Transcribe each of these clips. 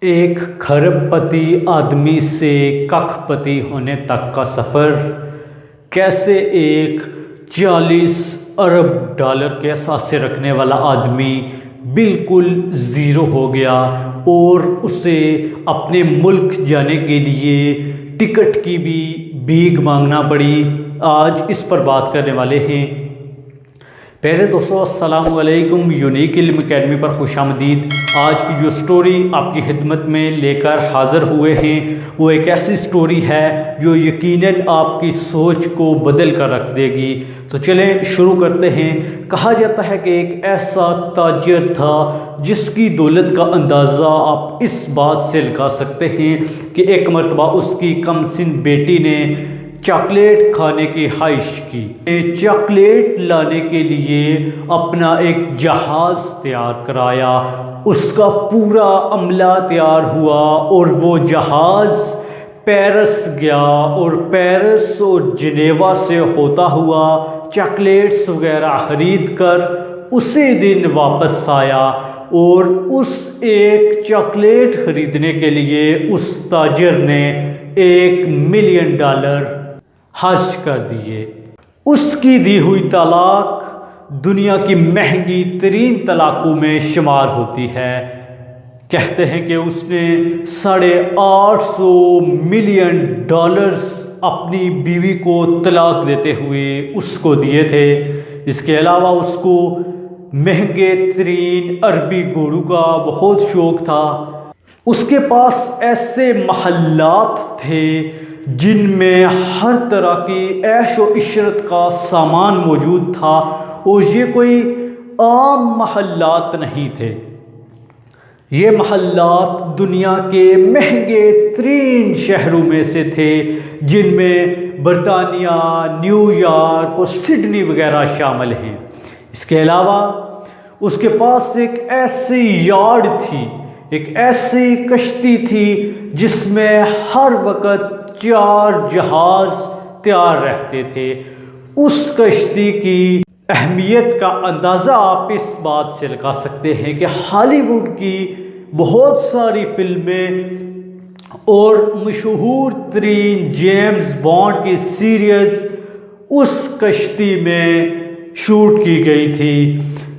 ایک کھرب پتی آدمی سے ککھ پتی ہونے تک کا سفر، کیسے ایک 40 ارب ڈالر کے اثاثے رکھنے والا آدمی بالکل زیرو ہو گیا اور اسے اپنے ملک جانے کے لیے ٹکٹ کی بھی بھیک مانگنا پڑی۔ آج اس پر بات کرنے والے ہیں۔ پہلے دوستو السلام علیکم، یونیک علم اکیڈمی پر خوش آمدید۔ آج کی جو سٹوری آپ کی خدمت میں لے کر حاضر ہوئے ہیں وہ ایک ایسی سٹوری ہے جو یقیناً آپ کی سوچ کو بدل کر رکھ دے گی۔ تو چلیں شروع کرتے ہیں۔ کہا جاتا ہے کہ ایک ایسا تاجر تھا جس کی دولت کا اندازہ آپ اس بات سے لگا سکتے ہیں کہ ایک مرتبہ اس کی کم سن بیٹی نے چاکلیٹ کھانے کی خواہش کی۔ چاکلیٹ لانے کے لیے اپنا ایک جہاز تیار کرایا، اس کا پورا عملہ تیار ہوا اور وہ جہاز پیرس گیا اور پیرس اور جنیوا سے ہوتا ہوا چاکلیٹس وغیرہ خرید کر اسی دن واپس آیا اور اس ایک چاکلیٹ خریدنے کے لیے اس تاجر نے $1,000,000 خرچ کر دیے۔ اس کی دی ہوئی طلاق دنیا کی مہنگی ترین طلاقوں میں شمار ہوتی ہے۔ کہتے ہیں کہ اس نے $850 ملین اپنی بیوی کو طلاق دیتے ہوئے اس کو دیے تھے۔ اس کے علاوہ اس کو مہنگے ترین عربی گھوڑوں کا بہت شوق تھا۔ اس کے پاس ایسے محلات تھے جن میں ہر طرح کی عیش و عشرت کا سامان موجود تھا اور یہ کوئی عام محلات نہیں تھے۔ یہ محلات دنیا کے مہنگے ترین شہروں میں سے تھے جن میں برطانیہ، نیو یارک اور سڈنی وغیرہ شامل ہیں۔ اس کے علاوہ اس کے پاس ایک ایسی یارڈ تھی، ایک ایسی کشتی تھی جس میں ہر وقت 4 جہاز تیار رہتے تھے۔ اس کشتی کی اہمیت کا اندازہ آپ اس بات سے لگا سکتے ہیں کہ ہالی ووڈ کی بہت ساری فلمیں اور مشہور ترین جیمز بانڈ کی سیریز اس کشتی میں شوٹ کی گئی تھی۔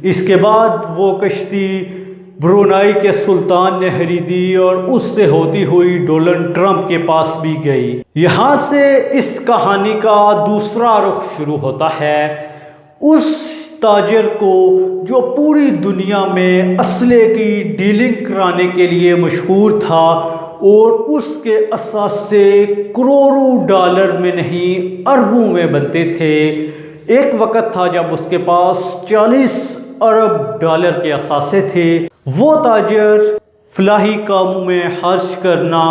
اس کے بعد وہ کشتی برونائی کے سلطان نے خریدی اور اس سے ہوتی ہوئی ڈونلڈ ٹرمپ کے پاس بھی گئی۔ یہاں سے اس کہانی کا دوسرا رخ شروع ہوتا ہے۔ اس تاجر کو جو پوری دنیا میں اسلحے کی ڈیلنگ کرانے کے لیے مشہور تھا اور اس کے اثاثے کروڑوں ڈالر میں نہیں اربوں میں بنتے تھے، ایک وقت تھا جب اس کے پاس $40 ارب کے اثاثے تھے۔ وہ تاجر فلاحی کاموں میں خرچ کرنا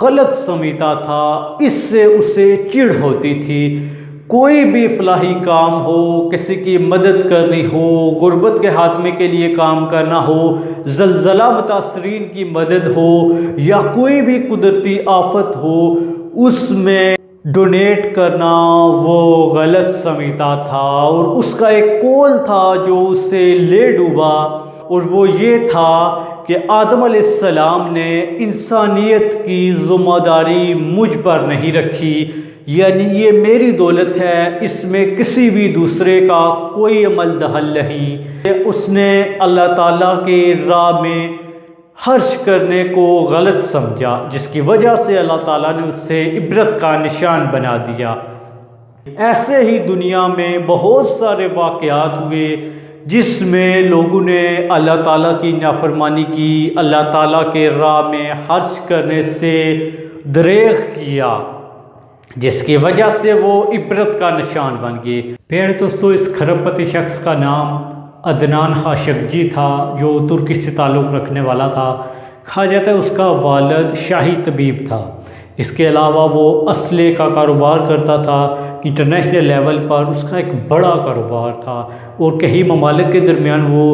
غلط سمجھتا تھا، اس سے اسے چڑ ہوتی تھی۔ کوئی بھی فلاحی کام ہو، کسی کی مدد کرنی ہو، غربت کے خاتمے کے لیے کام کرنا ہو، زلزلہ متاثرین کی مدد ہو یا کوئی بھی قدرتی آفت ہو، اس میں ڈونیٹ کرنا وہ غلط سمجھتا تھا۔ اور اس کا ایک قول تھا جو اسے لے ڈوبا اور وہ یہ تھا کہ آدم علیہ السلام نے انسانیت کی ذمہ داری مجھ پر نہیں رکھی، یعنی یہ میری دولت ہے، اس میں کسی بھی دوسرے کا کوئی عمل دخل نہیں۔ اس نے اللہ تعالیٰ کے راہ میں خرچ کرنے کو غلط سمجھا، جس کی وجہ سے اللہ تعالیٰ نے اس سے عبرت کا نشان بنا دیا۔ ایسے ہی دنیا میں بہت سارے واقعات ہوئے جس میں لوگوں نے اللہ تعالیٰ کی نافرمانی کی، اللہ تعالیٰ کے راہ میں خرچ کرنے سے دریغ کیا، جس کی وجہ سے وہ عبرت کا نشان بن گئے۔ پھر دوستو اس کھرب پتی شخص کا نام عدنان خاشقجی تھا جو ترکی سے تعلق رکھنے والا تھا۔ کہا جاتا ہے اس کا والد شاہی طبیب تھا۔ اس کے علاوہ وہ اسلحے کا کاروبار کرتا تھا۔ انٹرنیشنل لیول پر اس کا ایک بڑا کاروبار تھا اور کئی ممالک کے درمیان وہ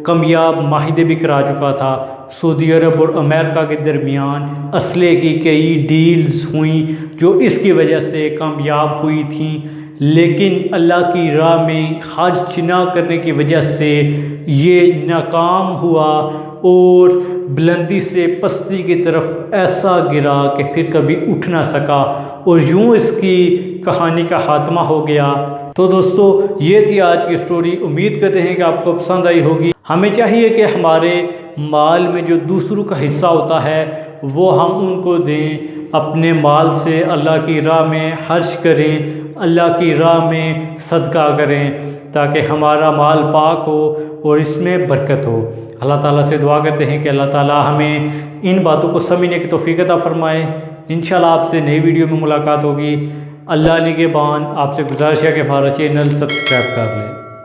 کامیاب معاہدے بھی کرا چکا تھا۔ سعودی عرب اور امریکہ کے درمیان اسلحے کی کئی ڈیلز ہوئیں جو اس کی وجہ سے کامیاب ہوئی تھیں، لیکن اللہ کی راہ میں خرچ نہ کرنے کی وجہ سے یہ ناکام ہوا اور بلندی سے پستی کی طرف ایسا گرا کہ پھر کبھی اٹھ نہ سکا، اور یوں اس کی کہانی کا خاتمہ ہو گیا۔ تو دوستو یہ تھی آج کی سٹوری، امید کرتے ہیں کہ آپ کو پسند آئی ہوگی۔ ہمیں چاہیے کہ ہمارے مال میں جو دوسروں کا حصہ ہوتا ہے وہ ہم ان کو دیں، اپنے مال سے اللہ کی راہ میں خرچ کریں، اللہ کی راہ میں صدقہ کریں، تاکہ ہمارا مال پاک ہو اور اس میں برکت ہو۔ اللہ تعالیٰ سے دعا کرتے ہیں کہ اللہ تعالیٰ ہمیں ان باتوں کو سمجھنے کی توفیق عطا فرمائے۔ انشاءاللہ آپ سے نئی ویڈیو میں ملاقات ہوگی۔ اللہ نگہبان۔ آپ سے گزارش ہے کہ ہمارا چینل سبسکرائب کر لیں۔